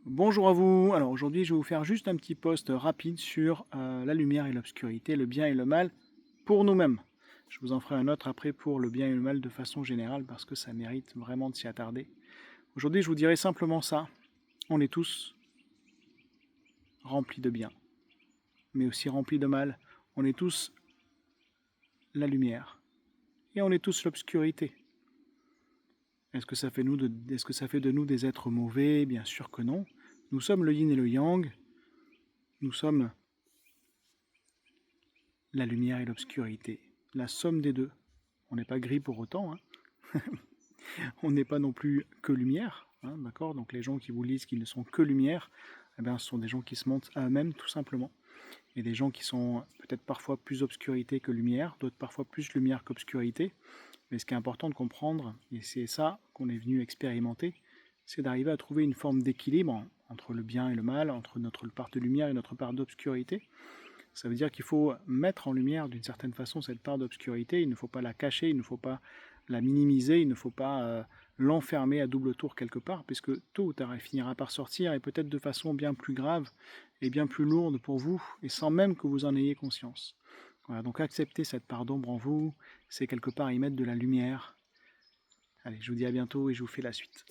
Bonjour à vous. Alors aujourd'hui, je vais vous faire juste un petit post rapide sur la lumière et l'obscurité, le bien et le mal pour nous-mêmes. Je vous en ferai un autre après pour le bien et le mal de façon générale parce que ça mérite vraiment de s'y attarder. Aujourd'hui, je vous dirai simplement ça. On est tous remplis de bien, mais aussi remplis de mal. On est tous la lumière et on est tous l'obscurité. Est-ce que ça fait de nous des êtres mauvais? Bien sûr que non. Nous sommes le yin et le yang. Nous sommes la lumière et l'obscurité, la somme des deux. On n'est pas gris pour autant, hein. On n'est pas non plus que lumière, hein, d'accord. Donc les gens qui vous disent qu'ils ne sont que lumière, eh bien, ce sont des gens qui se mentent à eux-mêmes tout simplement. Et des gens qui sont peut-être parfois plus obscurité que lumière, d'autres parfois plus lumière qu'obscurité. Mais ce qui est important de comprendre, et c'est ça qu'on est venu expérimenter, c'est d'arriver à trouver une forme d'équilibre entre le bien et le mal, entre notre part de lumière et notre part d'obscurité. Ça veut dire qu'il faut mettre en lumière d'une certaine façon cette part d'obscurité, il ne faut pas la cacher, il ne faut pas la minimiser, il ne faut pas l'enfermer à double tour quelque part, puisque tôt ou tard elle finira par sortir, et peut-être de façon bien plus grave et bien plus lourde pour vous, et sans même que vous en ayez conscience. Voilà, donc accepter cette part d'ombre en vous, c'est quelque part y mettre de la lumière. Allez, je vous dis à bientôt et je vous fais la suite.